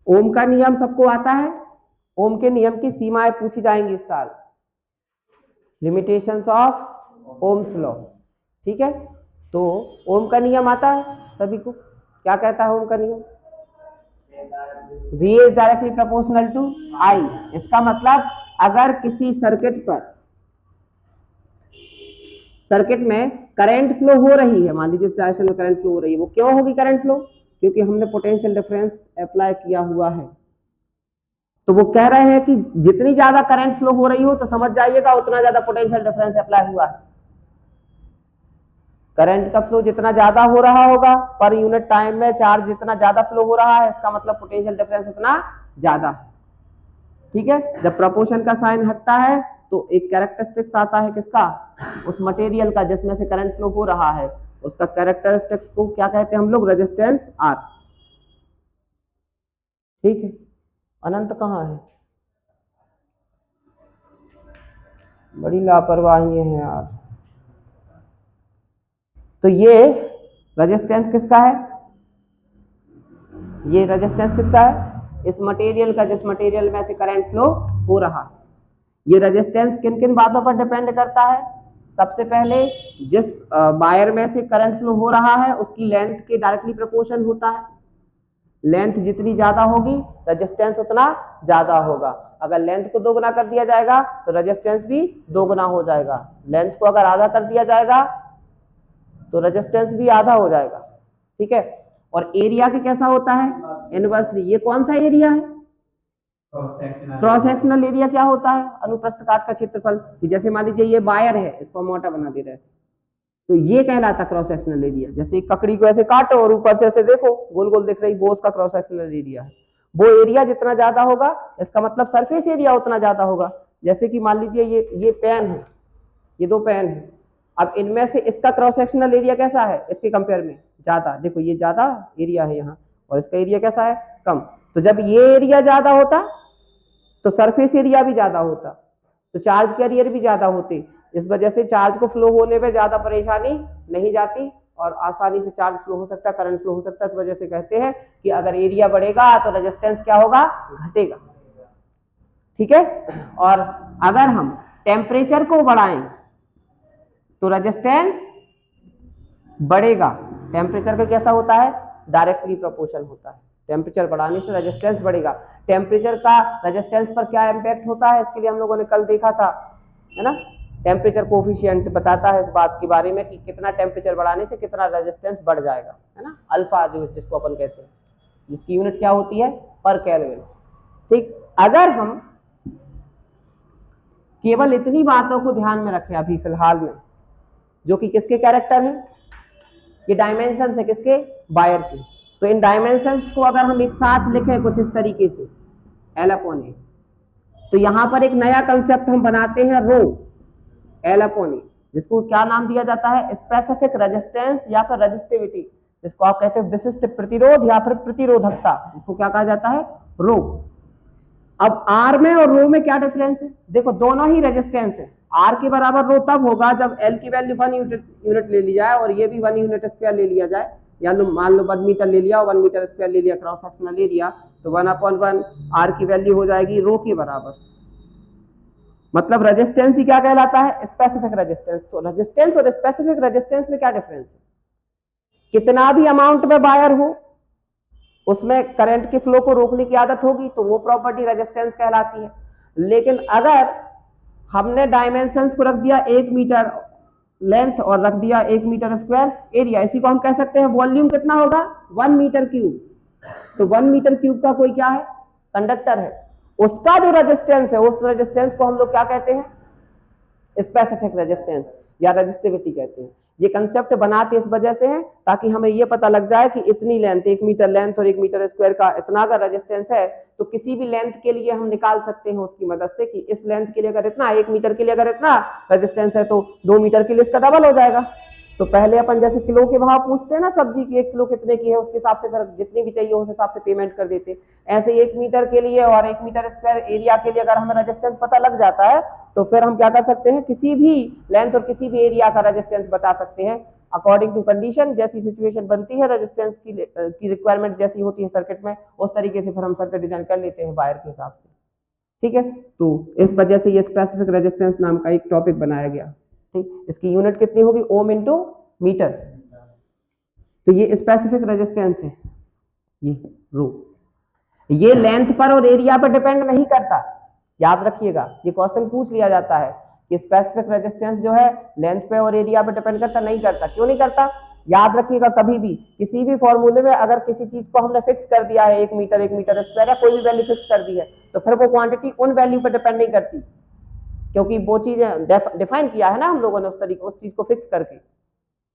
ओम का नियम सबको आता है। ओम के नियम की सीमाएं पूछी जाएंगी इस साल, लिमिटेशंस ऑफ ओम्स लॉ। ठीक है, तो ओम का नियम आता है सभी को। क्या कहता है ओम का नियम? V is directly proportional to I। इसका मतलब अगर किसी सर्किट में करंट फ्लो हो रही है, मान लीजिए इस डायरेक्शन में करंट फ्लो हो रही है, वो क्यों होगी करंट फ्लो? क्योंकि हमने पोटेंशियल डिफरेंस अप्लाई किया हुआ है। तो वो कह रहे हैं कि जितनी ज्यादा करंट फ्लो हो रही हो तो समझ जाइएगा उतना ज्यादा पोटेंशियल डिफरेंस अप्लाई हुआ है। करंट का फ्लो जितना ज्यादा हो रहा होगा पर यूनिट टाइम में चार्ज जितना ज्यादा फ्लो हो रहा है, इसका मतलब पोटेंशियल डिफरेंस उतना ज्यादा है। ठीक है, जब प्रोपोर्शन का साइन हटता है तो एक कैरेक्टरिस्टिक्स आता है किसका? उस मटेरियल का जिसमें से करंट फ्लो हो रहा है, उसका कैरेक्टरिस्टिक्स को क्या कहते हैं हम लोग? Resistance R. ठीक है, अनंत कहाँ है? बड़ी लापरवाही है यार। तो ये रेजिस्टेंस किसका है? ये रेजिस्टेंस किसका है? इस मटेरियल का, जिस मटेरियल में से करंट फ्लो हो रहा है। ये रेजिस्टेंस किन किन बातों पर डिपेंड करता है? सबसे पहले जिस वायर में से करंट फ्लो हो रहा है उसकी लेंथ के डायरेक्टली प्रोपोर्शन होता है। लेंथ जितनी ज्यादा होगी रेजिस्टेंस उतना ज्यादा होगा। अगर लेंथ को दोगुना कर दिया जाएगा तो रेजिस्टेंस भी दोगुना हो जाएगा। लेंथ को अगर आधा कर दिया जाएगा तो रेजिस्टेंस भी आधा हो जाएगा। ठीक है, और एरिया के कैसा होता है? इनवर्सली। ये कौन सा एरिया है? क्रॉस सेक्शनल एरिया क्या होता है? अनुप्रस्थ काट का क्षेत्रफल। जैसे मान लीजिए ये वायर है, इसको मोटा बना दे रहे हैं तो ये कहलाता क्रॉस सेक्शनल एरिया। जैसे एक ककड़ी को ऐसे काटो और ऊपर से ऐसे देखो गोल गोल दिख रही, वो उसका क्रॉस सेक्शनल एरिया है। वो एरिया जितना ज्यादा होगा इसका मतलब सरफेस एरिया उतना ज्यादा होगा। जैसे कि मान लीजिए ये पेन है, ये दो पेन है। अब इनमें से इसका क्रॉस सेक्शनल एरिया कैसा है इसके कंपेयर में? ज्यादा। देखो ये ज्यादा एरिया है यहाँ और इसका एरिया कैसा है? कम। तो जब ये एरिया ज्यादा होता तो सरफेस एरिया भी ज्यादा होता, तो चार्ज कैरियर भी ज्यादा होते। इस वजह से चार्ज को फ्लो होने में ज्यादा परेशानी नहीं जाती और आसानी से चार्ज फ्लो हो सकता है, करंट फ्लो हो सकता है। इस वजह से कहते हैं कि अगर एरिया बढ़ेगा तो रेजिस्टेंस क्या होगा? घटेगा। ठीक है, और अगर हम टेम्परेचर को बढ़ाएं तो रेजिस्टेंस बढ़ेगा। टेम्परेचर का कैसा होता है? डायरेक्टली प्रोपोर्शनल होता है। टेम्परेचर बढ़ाने से रेजिस्टेंस बढ़ेगा। टेम्परेचर का रेजिस्टेंस पर क्या इम्पैक्ट होता है इसके लिए हम लोगों ने कल देखा था, है ना? टेम्परेचर कोफिशिएंट बताता है इस बात के बारे में कि कितना टेम्परेचर बढ़ाने से कितना रेजिस्टेंस बढ़ जाएगा, है ना? अल्फा जो जिसको अपन कहते हैं, जिसकी यूनिट क्या होती है? पर केल्विन। ठीक, अगर हम केवल इतनी बातों को ध्यान में रखें अभी फिलहाल में, जो कि किसके कैरेक्टर है? ये डायमेंशन है किसके? वायर के। तो इन डायमेंशंस को अगर हम एक साथ लिखें कुछ इस तरीके से L/A, तो यहां पर एक नया कंसेप्ट हम बनाते हैं रो L/A, जिसको क्या नाम दिया जाता है? स्पेसिफिक रेजिस्टेंस या फिर रेजिस्टिविटी, जिसको आप कहते हैं विशिष्ट प्रतिरोध या फिर प्रतिरोधकता, जिसको क्या कहा जाता है? रो। अब आर में और रो में क्या डिफरेंस है? देखो दोनों ही रेजिस्टेंस है। आर के बराबर रो तब होगा जब एल की वैल्यू 1 यूनिट ले ली जाए और ये भी 1 यूनिट स्क्वायर ले लिया जाए, या मान लो 1 मीटर ले लिया और 1 मीटर स्क्वायर ले लिया क्रॉस सेक्शनल एरिया, तो 1/1 आर की वैल्यू हो जाएगी रो के बराबर। मतलब रेजिस्टेंस ही क्या कहलाता है? Specific resistance. तो रेजिस्टेंस और स्पेसिफिक रेजिस्टेंस में क्या डिफरेंस है? कितना भी अमाउंट में वायर हो उसमें करंट के फ्लो को रोकने की आदत होगी तो वो प्रॉपर्टी रेजिस्टेंस कहलाती है। लेकिन अगर हमने डायमेंशंस को रख दिया 1 मीटर लेंथ और रख दिया 1 मीटर स्क्वायर एरिया, इसी को हम कह सकते हैं वॉल्यूम कितना होगा? 1 मीटर क्यूब। तो 1 मीटर क्यूब का कोई क्या है? कंडक्टर है। उसका जो रेजिस्टेंस है उस रेजिस्टेंस को हम लोग क्या कहते हैं? स्पेसिफिक रेजिस्टेंस या रेजिस्टिविटी कहते हैं। ये कंसेप्ट बनाते इस वजह से है ताकि हमें ये पता लग जाए कि इतनी लेंथ, 1 मीटर लेंथ और 1 मीटर स्क्वायर का इतना अगर रेजिस्टेंस है तो किसी भी लेंथ के लिए हम निकाल सकते हैं उसकी मदद से कि इस लेंथ के लिए अगर इतना, 1 मीटर के लिए अगर इतना रेजिस्टेंस है तो 2 मीटर के लिए इसका डबल हो जाएगा। तो पहले अपन जैसे किलो के भाव पूछते हैं ना सब्जी की, 1 किलो कितने की है, उसके हिसाब से फिर जितनी भी चाहिए उस हिसाब से पेमेंट कर देते। ऐसे 1 मीटर के लिए और 1 मीटर स्क्वायर एरिया के लिए अगर हमें रेजिस्टेंस पता लग जाता है तो फिर हम क्या कर सकते हैं? किसी भी लेंथ और किसी भी एरिया का रेजिस्टेंस बता सकते हैं अकॉर्डिंग टू कंडीशन, जैसी सिचुएशन बनती है रेजिस्टेंस की रिक्वायरमेंट जैसी होती है सर्किट में, उस तरीके से फिर हम सर्किट डिजाइन कर लेते हैं वायर के हिसाब से। ठीक है, तो इस वजह से ये स्पेसिफिक रेजिस्टेंस नाम का एक टॉपिक बनाया गया। ठीक, इसकी यूनिट कितनी होगी, ओम इंटू मीटर। तो ये स्पेसिफिक रेजिस्टेंस है, ये रो। ये लेंथ पर और एरिया पर डिपेंड नहीं करता, याद रखिएगा, ये क्वेश्चन पूछ लिया जाता है कि स्पेसिफिक रेजिस्टेंस जो है लेंथ पे और एरिया पे डिपेंड करता, नहीं करता। क्यों नहीं करता, याद रखिएगा, कभी भी किसी भी फॉर्मूले में अगर किसी चीज को हमने फिक्स कर दिया है 1 मीटर 1 मीटर स्क्वायर या कोई भी वैल्यू फिक्स कर दी है, तो फिर वो क्वांटिटी उन वैल्यू पर डिपेंड नहीं करती, क्योंकि वो चीजें डिफाइन किया है ना हम लोगों ने उस तरीके, उस चीज को फिक्स करके।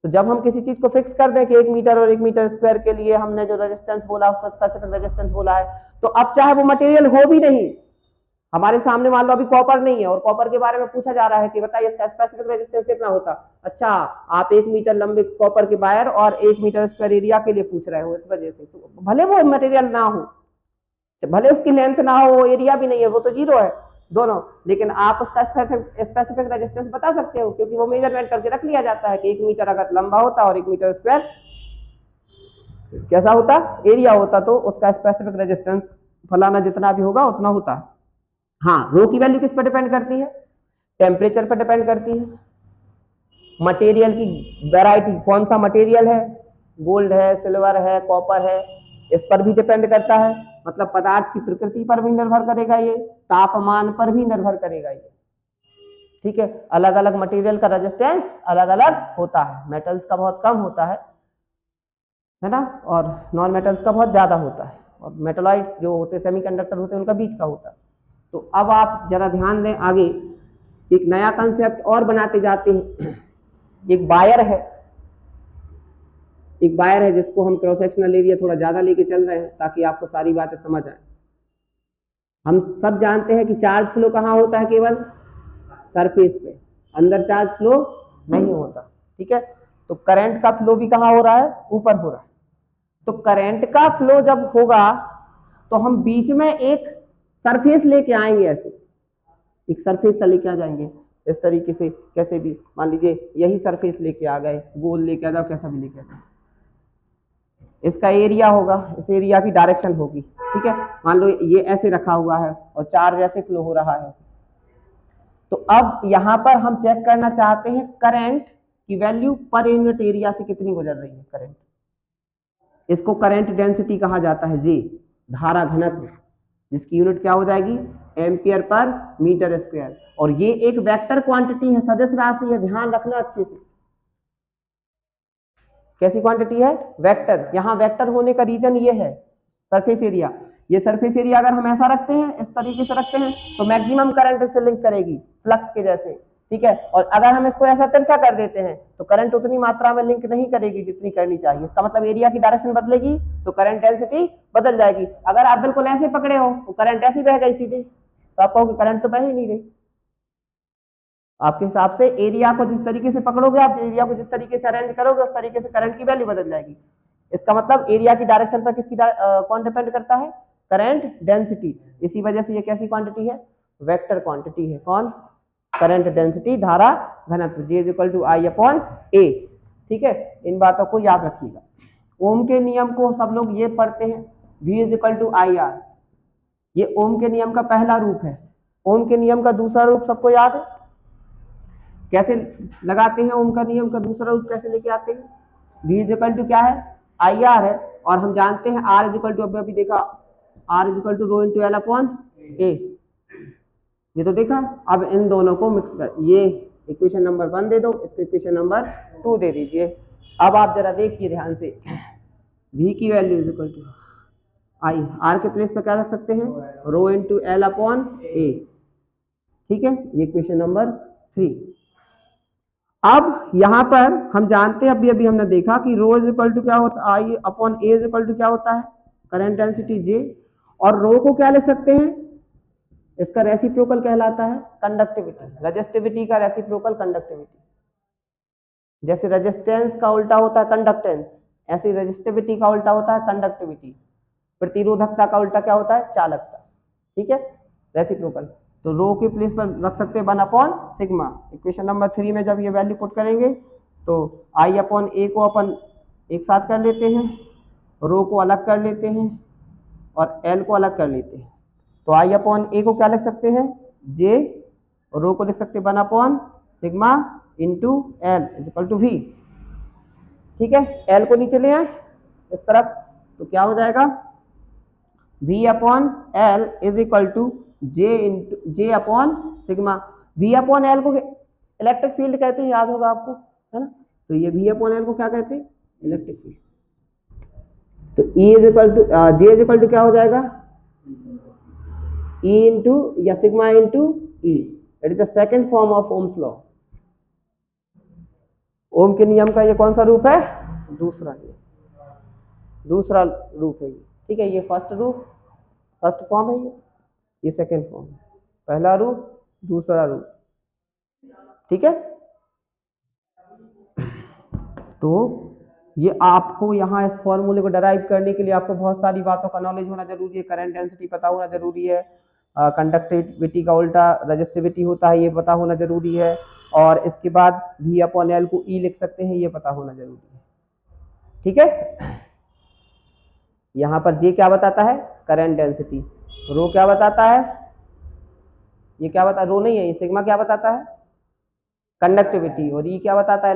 तो जब हम किसी चीज को फिक्स कर दें कि 1 मीटर और 1 मीटर स्क्वायर के लिए हमने जो रेजिस्टेंस बोला उसको स्पेसिफिक रेजिस्टेंस बोला है, तो अब चाहे वो मटेरियल हो भी नहीं, हमारे सामने मान लो अभी कॉपर नहीं है और कॉपर के बारे में पूछा जा रहा है कि बताइए इसका स्पेसिफिक रेजिस्टेंस कितना होता। अच्छा, आप 1 मीटर लंबे कॉपर के वायर और 1 मीटर स्क्वायर एरिया के लिए पूछ रहे हो, इस वजह से तो भले वो मटेरियल ना हो, भले उसकी लेंथ ना हो, एरिया भी नहीं है, वो तो जीरो है दोनों, लेकिन आप उसका स्पेसिफिक रेजिस्टेंस बता सकते हो, क्योंकि वो मेजरमेंट करके रख लिया जाता है कि 1 मीटर अगर लंबा होता और 1 मीटर स्क्वायर कैसा होता, एरिया होता, तो उसका स्पेसिफिक रेजिस्टेंस फलाना जितना भी होगा उतना होता है। हाँ, रो की वैल्यू किस पर डिपेंड करती है, टेम्परेचर पर डिपेंड करती है, मटेरियल की वैरायटी, कौन सा मटेरियल है, गोल्ड है, सिल्वर है, कॉपर है, इस पर भी डिपेंड करता है। मतलब पदार्थ की प्रकृति पर भी निर्भर करेगा, ये तापमान पर भी निर्भर करेगा ये। ठीक है, अलग अलग मटेरियल का रेजिस्टेंस अलग अलग होता है, मेटल्स का बहुत कम होता है ना, और नॉन मेटल्स का बहुत ज्यादा होता है, और मेटलॉइड्स जो होते हैं सेमीकंडक्टर होते हैं उनका बीच का होता है। तो अब आप जरा ध्यान दें, आगे एक नया कंसेप्ट और बनाते जाते हैं। एक वायर है जिसको हम क्रॉस सेक्शनल एरिया थोड़ा ज्यादा लेके चल रहे हैं ताकि आपको सारी बातें समझ आए। हम सब जानते हैं कि चार्ज फ्लो कहाँ होता है, केवल सरफेस पे, अंदर चार्ज फ्लो नहीं होता। ठीक है, तो करंट का फ्लो भी कहाँ हो रहा है, ऊपर हो रहा है। तो करंट का फ्लो जब होगा तो हम बीच में एक सरफेस लेके आएंगे, ऐसे एक सरफेस सा लेके आ जाएंगे इस तरीके से, कैसे भी मान लीजिए यही सरफेस लेके आ गए, गोल लेके आ जाओ, कैसा भी लेके आ जाओ, इसका एरिया होगा, इस एरिया की डायरेक्शन होगी। ठीक है, मान लो ये ऐसे रखा हुआ है और चार्ज ऐसे फ्लो हो रहा है। तो अब यहां पर हम चेक करना चाहते हैं करंट की वैल्यू पर यूनिट एरिया से कितनी गुजर रही है करंट। इसको करंट डेंसिटी कहा जाता है, जी धारा घनत्व, जिसकी यूनिट क्या हो जाएगी, एम्पियर पर मीटर स्क्वायर। और ये एक वेक्टर क्वांटिटी है, सदिश राशि है, ध्यान रखना अच्छे से। कैसी क्वांटिटी है, वेक्टर। यहां वेक्टर होने का रीजन ये है, सरफेस एरिया। ये सरफेस एरिया अगर हम ऐसा रखते हैं, इस तरीके से रखते हैं, तो मैक्सिमम करंट इससे लिंक करेगी, फ्लक्स के जैसे। ठीक है, और अगर हम इसको ऐसा तिरछा कर देते हैं तो करंट उतनी मात्रा में लिंक नहीं करेगी जितनी करनी चाहिए। इसका मतलब एरिया की डायरेक्शन बदलेगी तो करंट डेंसिटी बदल जाएगी। अगर आप बिल्कुल ऐसे पकड़े हो तो करंट ऐसी बह गई सीधे, तो आप कहोगे करंट तो बह ही नहीं गई। आपके हिसाब से एरिया को जिस तरीके से पकड़ोगे, आप एरिया को जिस तरीके से अरेंज करोगे, उस तरीके से करंट की वैल्यू बदल जाएगी। इसका मतलब एरिया की डायरेक्शन पर किसकी कौन डिपेंड करता है, करंट डेंसिटी। इसी वजह से ये कैसी क्वांटिटी है, वेक्टर क्वांटिटी है। कौन, करंट डेंसिटी, धारा घनत्व, J = I/A। ठीक है, इन बातों को याद रखिएगा। ओम के नियम को सब लोग ये पढ़ते हैं, V = IR। ये ओम के नियम का पहला रूप है। ओम के नियम का दूसरा रूप सबको याद है, कैसे लगाते हैं ओम का नियम का दूसरा रूप कैसे लेके आते हैं। V क्या है, IR है, और हम जानते हैं R अभी देखा, R ρ × L/A, ये तो देखा। अब इन दोनों को मिक्स कर, ये इक्वेशन नंबर 1 दे दो, इसको इक्वेशन नंबर 2 दे दीजिए। अब आप जरा देखिए ध्यान से, V की वैल्यू I, R के प्लेस पे क्या रख सकते हैं, ρ × L/A। ठीक है, ये इक्वेशन नंबर 3। अब यहां पर हम जानते हैं, अभी हमने देखा कि ρ क्या होता है, I/A क्या होता है, करंट डेंसिटी J, और रो को क्या लिख सकते हैं, इसका रेसिप्रोकल कहलाता है कंडक्टिविटी, रेजिस्टिविटी का रेसिप्रोकल कंडक्टिविटी। जैसे रेजिस्टेंस का उल्टा होता है कंडक्टेंस, ऐसे रेजिस्टिविटी का उल्टा होता है कंडक्टिविटी। प्रतिरोधकता का उल्टा क्या होता है, चालकता। ठीक है, रेसिप्रोकल। तो रो के प्लेस पर रख सकते हैं 1/σ। इक्वेशन नंबर 3 में जब ये वैल्यू पुट करेंगे तो आई अपॉन ए को अपन एक साथ कर लेते हैं, रो को अलग कर लेते हैं और एल को अलग कर लेते हैं। तो आई अपॉन ए को क्या लिख सकते हैं, जे, रो को लिख सकते हैं 1 upon sigma into l is equal to v. ठीक है, एल को नीचे ले आए इस तरफ, तो क्या हो जाएगा v upon l is equal to j upon sigma. v upon l को इलेक्ट्रिक फील्ड कहते हैं, याद होगा आपको, है ना। तो ये v अपॉन एल को क्या कहते हैं, इलेक्ट्रिक फील्ड। तो E is equal to J is equal to क्या हो जाएगा, E इंटू या sigma into E. It is the second form of Ohm's law. Ohm के नियम का ये कौन सा रूप है, दूसरा रूप है ये। ठीक है, ये फर्स्ट फॉर्म है, ये सेकेंड फॉर्म, पहला रूप दूसरा रूप। ठीक है, तो ये आपको यहाँ इस फॉर्मूले को डराइव करने के लिए आपको बहुत सारी बातों का नॉलेज होना जरूरी है। करंट डेंसिटी पता होना जरूरी है, कंडक्टिविटी का उल्टा रेजिस्टिविटी होता है ये पता होना जरूरी है, और इसके बाद v अपॉन एल को E लिख सकते हैं ये पता होना जरूरी है। ठीक है, यहाँ पर J क्या बताता है, करंट डेंसिटी, रो क्या बताता है, ये क्या बता, रो नहीं है, ये सिग्मा क्या बताता है, कंडक्टिविटी, और E क्या बताता है,